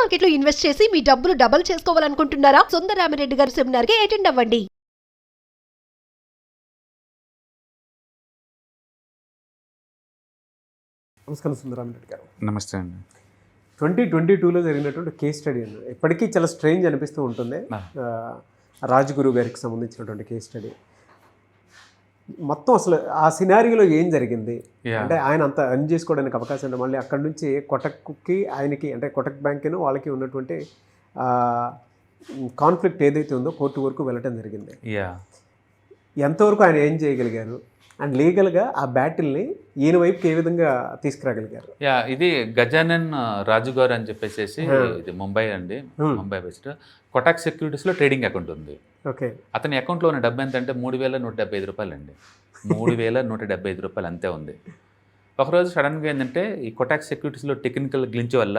మార్కెట్లో ఇన్వెస్ట్ చేసి మీ డబ్బులు డబుల్ చేసుకోవాలనుకుంటున్నారా? సుందరరామిరెడ్డి గారి సెమినార్ కి అటెండ్ అవ్వండి. నమస్కారం సుందరరామిరెడ్డి గారు. నమస్తే అండి. 2022లో జరిగినటువంటి కేస్ స్టడీ అండి, ఎప్పటికీ చాలా స్ట్రేంజ్ అనిపిస్తూ ఉంటుంది. రాజ్గురు గారికి సంబంధించినటువంటి కేస్ స్టడీ మొత్తం అసలు ఆ సినారియోలో ఏం జరిగింది అంటే ఆయన అంత అర్న్ చేసుకోవడానికి అవకాశం ఉంది. మళ్ళీ అక్కడ నుంచి కొటక్కి ఆయనకి అంటే కొటక్ బ్యాంక్ను వాళ్ళకి ఉన్నటువంటి కాన్ఫ్లిక్ట్ ఏదైతే ఉందో కోర్టు వరకు వెళ్ళటం జరిగింది. ఎంతవరకు ఆయన ఏం చేయగలిగారు అండ్ లీగల్గా ఆ బ్యాటిల్ని ఈయన వైపుకి ఏ విధంగా తీసుకురాగలిగారు? ఇది గజానన్ రాజు గారు అని చెప్పేసి ఇది ముంబై అండి, ముంబై బేస్డ్ కొటాక్ సెక్యూరిటీస్లో ట్రేడింగ్ అకౌంట్ ఉంది. ఓకే. అతని అకౌంట్లో ఉన్న డబ్బు ఎంత అంటే 3,175 రూపాయలు అండి. 3,175 రూపాయలు అంతే ఉంది. ఒకరోజు సడన్గా ఏంటంటే ఈ కొటాక్ సెక్యూరిటీస్లో టెక్నికల్ గ్లించ్ వల్ల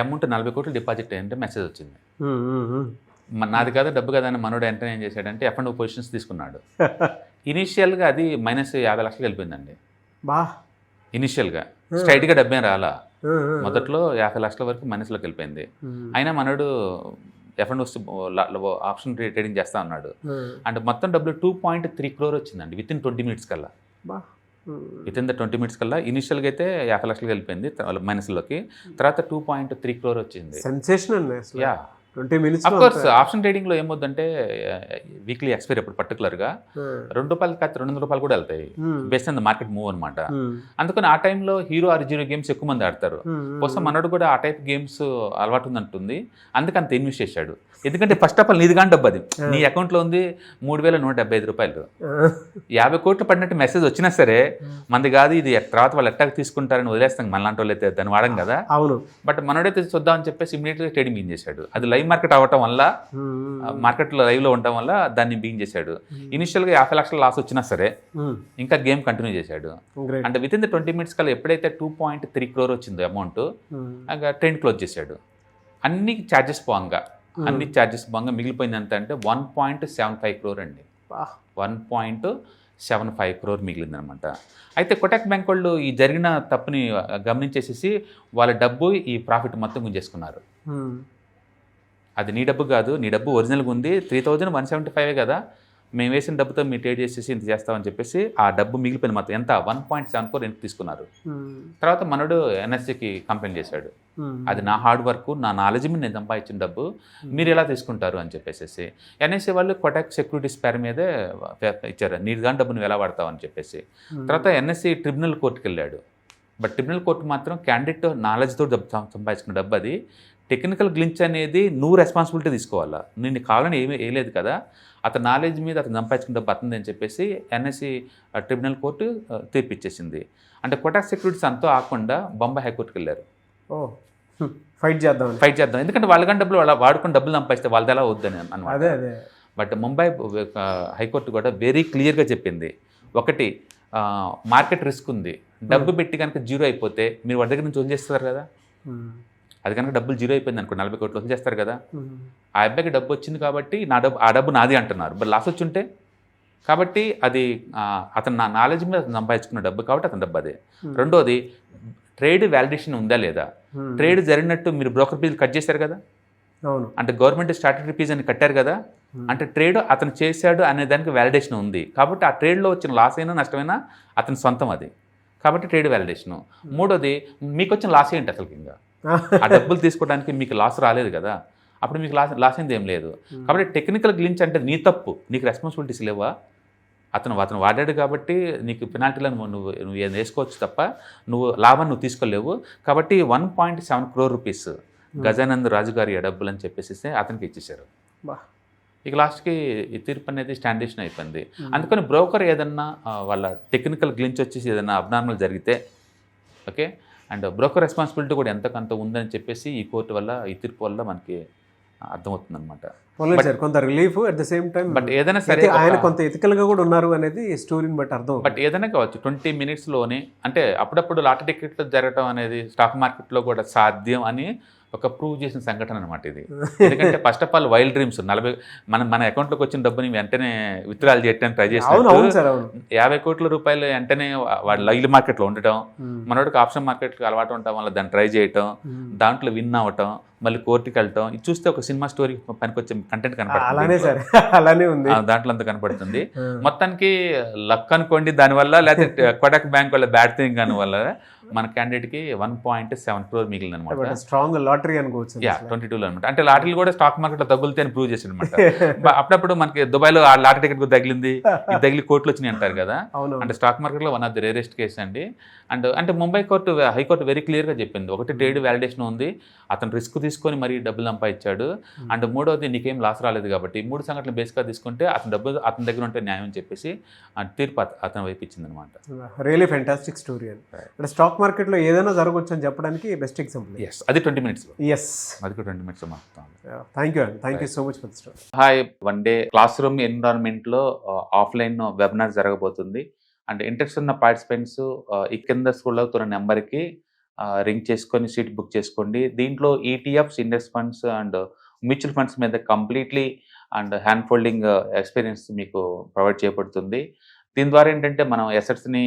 అమౌంట్ 40 కోట్లు డిపాజిట్ అయ్యంటే మెసేజ్ వచ్చింది. నాది కదా డబ్బు కదా అని మనోడు వెంటనే ఏం చేశాడంటే F&O పొజిషన్స్ తీసుకున్నాడు. ఇనీషియల్గా అది -50 లక్షలు వెళ్ళిపోయిందండి. బా ఇనిషియల్గా స్ట్రైట్గా డబ్బేం రాలా, మొదట్లో 50 లక్షల వరకు మైనస్లోకి వెళ్ళిపోయింది. అయినా మనోడు F&O ఆప్షన్ ట్రేడింగ్ చేస్తా ఉన్నాడు. అండ్ మొత్తం డబ్బులు 2.3 crore వచ్చిందండి విత్ ఇన్ 20 minutes కల్లా. విత్ ఇన్ ద 20 minutes కల్లా ఇనిషియల్గా అయితే 50 లక్షలకు వెళ్ళిపోయింది మైనస్లోకి, తర్వాత 2.3 crore వచ్చింది. సెన్సేషన్ అండి. Yeah 20 minutes. Of course option ట్రేడింగ్లో ఏమవుతుందంటే వీక్లీ ఎక్స్పైరీ అప్పుడు పర్టికులర్గా ₹2 కాదు ₹200 కూడా వెళ్తాయి based on the market move అనమాట. అందుకని ఆ టైంలో హీరో R0 గేమ్స్ ఎక్కువ మంది ఆడతారు. కోసం మనోడు కూడా ఆ టైప్ గేమ్స్ అలవాటు ఉందంటుంది, అందుకని అంత ఇన్వెస్ట్ చేశాడు. ఎందుకంటే ఫస్ట్ ఆఫ్ ఆల్ నీది కానీ డబ్బు అది నీ అకౌంట్లో ఉంది 3,175 రూపాయలు. 50 కోట్లు పడినట్టు మెసేజ్ వచ్చినా సరే మనది కాదు ఇది, తర్వాత వాళ్ళు ఎట్టాగా తీసుకుంటారని వదిలేస్తాం మనలాంటి వాళ్ళు అయితే దాన్ని వాడడం కదా. అవును. బట్ మనోడైతే చూద్దామని చెప్పేసి ఇమీడియట్గా ట్రేడింగ్ బిగిన్ చేశాడు. అది లైవ్ మార్కెట్ అవ్వటం వల్ల, మార్కెట్లో లైవ్లో ఉండటం వల్ల దాన్ని బిగిన్ చేశాడు. ఇనిషియల్గా 50 లక్షల లాస్ వచ్చినా సరే ఇంకా గేమ్ కంటిన్యూ చేశాడు. అంటే విత్ ఇన్ ద 20 minutes కల్లా ఎప్పుడైతే 2.3 crore వచ్చిందో అమౌంట్, ట్రెండ్ క్లోజ్ చేశాడు. అన్ని ఛార్జెస్ పోంగా మిగిలిపోయింది ఎంత అంటే 1.75 crore అండి. 1.75 crore మిగిలింది అనమాట. అయితే కొటాక్ బ్యాంక్ వాళ్ళు ఈ జరిగిన తప్పుని గమనించేసేసి వాళ్ళ డబ్బు ఈ ప్రాఫిట్ మొత్తం గుంజేసుకున్నారు. అది నీ డబ్బు కాదు, నీ డబ్బు ఒరిజినల్గా ఉంది 3,175 కదా, మేము వేసిన డబ్బుతో మీరు ట్రేడ్ చేసేసి ఇంత చేస్తామని చెప్పేసి ఆ డబ్బు మిగిలిపోయింది మొత్తం ఎంత 1.7 crore ఎంత తీసుకున్నారు. తర్వాత మనోడు NSEకి కంప్లైంట్ చేశాడు, అది నా హార్డ్ వర్క్ నా నాలెడ్జ్ మీద నేను సంపాదించిన డబ్బు మీరు ఎలా తీసుకుంటారు అని చెప్పేసి. NSE వాళ్ళు కొటాక్ సెక్యూరిటీస్ పేరు మీదే ఇచ్చారు, నీది కానీ డబ్బు నువ్వు ఎలా వాడతావు అని చెప్పేసి. తర్వాత NSE ట్రిబ్యునల్ కోర్టుకి వెళ్ళాడు. బట్ ట్రిబ్యునల్ కోర్టు మాత్రం క్యాండిడేట్ నాలెడ్జ్తో సంపాదించుకున్న డబ్బు అది, టెక్నికల్ గ్లించ్ అనేది నువ్వు రెస్పాన్సిబిలిటీ తీసుకోవాలా, నేను కావాలని ఏమీ వేయలేదు కదా, అతని నాలెడ్జ్ మీద అతను సంపాదించుకున్న డబ్బు అతనిది అని చెప్పేసి NSE ట్రిబ్యునల్ కోర్టు తీర్పిచ్చేసింది. అంటే కొటాక్ సెక్యూరిటీస్ అంతా ఆకుండా బొంబాయి హైకోర్టుకి వెళ్ళారు. ఫైట్ చేద్దాం. ఎందుకంటే వాళ్ళ డబ్బులు వాళ్ళ వాడుకుని డబ్బులు సంపాదిస్తే వాళ్ళది ఎలా వద్దని అనమాట. బట్ ముంబై హైకోర్టు కూడా వెరీ క్లియర్గా చెప్పింది, ఒకటి మార్కెట్ రిస్క్ ఉంది, డబ్బు పెట్టి కనుక జీరో అయిపోతే మీరు వాడి దగ్గర నుంచి వదిలేస్తారు కదా, అది కనుక డబ్బులు జీరో అయిపోయింది అనుకో 40 కోట్లు వదిలేస్తారు కదా. ఆ అబ్బాయికి డబ్బు వచ్చింది కాబట్టి ఆ డబ్బు నాది అంటున్నారు, బట్ లాస్ వచ్చి ఉంటే కాబట్టి అది అతను నా నాలెడ్జ్ మీద సంపాదించుకున్న డబ్బు కాబట్టి అతని డబ్బు అదే. రెండోది ట్రేడ్ వ్యాలిడేషన్ ఉందా లేదా, ట్రేడ్ జరిగినట్టు మీరు బ్రోకర్ ఫీజులు కట్ చేశారు కదా, అవును, అంటే గవర్నమెంట్ స్టాట్యూటరీ ఫీజ్ అని కట్టారు కదా, అంటే ట్రేడ్ అతను చేశాడు అనే దానికి వ్యాలిడేషన్ ఉంది కాబట్టి ఆ ట్రేడ్లో వచ్చిన లాస్ అయినా నష్టమైనా అతని సొంతం అది, కాబట్టి ట్రేడ్ వ్యాలిడేషను. మూడోది మీకు వచ్చిన లాస్ ఏంటి అసలు, ఇంకా ఆ డబ్బులు తీసుకోవడానికి మీకు లాస్ రాలేదు కదా, అప్పుడు మీకు లాస్ అయింది ఏం లేదు. కాబట్టి టెక్నికల్ గ్లించ్ అంటే నీ తప్పు, నీకు రెస్పాన్సిబిలిటీస్ లేవా, అతను వాడాడు కాబట్టి నీకు పెనాల్టీలను నువ్వు వేసుకోవచ్చు తప్ప నువ్వు లాభాన్ని నువ్వు తీసుకోలేవు. కాబట్టి 1.7 crore రూపీస్ గజానంద్ రాజు గారి డబ్బులు అని చెప్పేసి అతనికి ఇచ్చేశారు. ఇక లాస్ట్కి ఈ తీర్పు అనేది స్టాండేషన్ అయిపోయింది. అందుకని బ్రోకర్ ఏదన్నా వాళ్ళ టెక్నికల్ గ్లించ్ వచ్చేసి ఏదన్నా అబ్నార్మల్ జరిగితే ఓకే, అండ్ బ్రోకర్ రెస్పాన్సిబిలిటీ కూడా ఎంతకంత ఉందని చెప్పేసి ఈ కోర్టు వల్ల ఈ తీర్పు వల్ల మనకి అర్థమవుతుంది అనమాట. కొంత relief at the same time. But ఏదైనా సరే ఆయన కొంత ఎథికల్గా కూడా ఉన్నారు అనేది స్టోరీని బట్టి అర్థం. బట్ ఏదైనా కావచ్చు 20 minutesలోనే, అంటే అప్పుడప్పుడు లాటరీ టికెట్లు జరగడం అనేది స్టాక్ మార్కెట్లో కూడా సాధ్యం అని ఒక ప్రూవ్ చేసిన సంఘటన అనమాట ఇది. ఎందుకంటే first of all wild dreams 40 మన అకౌంట్లోకి వచ్చిన డబ్బుని వెంటనే విత్డ్రాల్ చేయడానికి ట్రై అవును అవును చేసినట్టు సార్ అవును 50 కోట్ల రూపాయలు వెంటనే వాడు లైవ్ మార్కెట్లో ఉండటం, మనోడికి ఆప్షన్ మార్కెట్కి అలవాటు ఉండటం వల్ల దాన్ని ట్రై చేయటం, దాంట్లో విన్ అవ్వటం, మళ్ళీ కోర్టుకి వెళ్ళటం, ఇది చూస్తే ఒక సినిమా స్టోరీ పనికొచ్చే కంటెంట్ అలానే కనపడుతుంది, సార్ అలానే ఉంది. దాంట్లో అంత కనపడుతుంది. మొత్తానికి లక్ అనుకోండి దానివల్ల, లేకపోతే కొటక్ బ్యాంక్ వల్ల బ్యాడ్ థింగ్ దాని వల్ల మన క్యాండిడేట్కి 1.7 crore మిగిలింది అనమాట. స్ట్రాంగ్ లాటరీ అనుకోవచ్చు. 22లో అనమాట. అంటే లాటరీలు కూడా స్టాక్ మార్కెట్లో తగులుతే అని ప్రూవ్ చేసి అనమాట. అప్పుడప్పుడు మనకి దుబాయ్లో ఆ లాటరీ టికెట్ తగిలింది, ఇది తగిలి కోర్టులు వచ్చినాయి అంటారు కదా. అంటే స్టాక్ మార్కెట్లో one of the rarest case అండి. అంటే ముంబై హైకోర్టు వెరీ క్లియర్గా చెప్పింది, ఒకటి ట్రేడ్ వ్యాలిడేషన్ ఉంది, అతను రిస్క్ తీసుకొని మరీ డబ్బులు సంపాదించాడు, అండ్ మూడవది నీకేం లాస్ రాలేదు కాబట్టి 3 సంఘటనలు బేస్గా తీసుకుంటే అతని డబ్బులు అతని దగ్గర ఉంటే న్యాయం అని చెప్పేసి తీర్పు అతను వైపు ఇచ్చింది అనమాట. రియలీ ఫెంటాస్టిక్ స్టోరీ అండి. అంటే స్టాక్ మార్కెట్లో ఏదైనా జరగవచ్చు అని చెప్పడానికి బెస్ట్ ఎగ్జాంపుల్. ఎస్, అది 20 minutes. ఎస్, అది కూడా 20 minutes మాత్రం. థ్యాంక్ యూ అండి, thank you so much for the story. Hi, one day classroom ఎన్విరాన్మెంట్లో ఆఫ్లైన్ వెబినార్ జరగబోతుంది. అండ్ ఇంట్రెస్ట్ ఉన్న పార్టిసిపెంట్స్ ఈ కింద స్కూల్లో అవుతున్న నెంబర్కి రింగ్ చేసుకొని సీట్ బుక్ చేసుకోండి. దీంట్లో ETFs, index funds and mutual funds మీద completely and hand holding experience మీకు ప్రొవైడ్ చేయబడుతుంది. దీని ద్వారా ఏంటంటే మనం ఎసెట్స్ని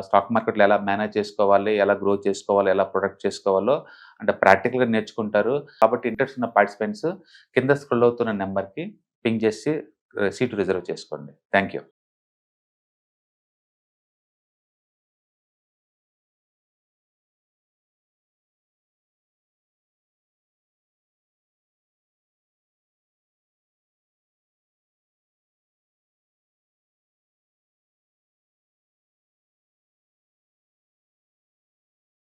స్టాక్ మార్కెట్లో ఎలా మేనేజ్ చేసుకోవాలి, ఎలా గ్రో చేసుకోవాలి, ఎలా ప్రొటెక్ట్ చేసుకోవాలో అంటే ప్రాక్టికల్గా నేర్చుకుంటారు. కాబట్టి ఇంట్రెస్ట్ ఉన్న పార్టిసిపెంట్స్ కింద స్క్రోల్ అవుతున్న నెంబర్కి పింగ్ చేసి సీటు రిజర్వ్ చేసుకోండి. Thank you.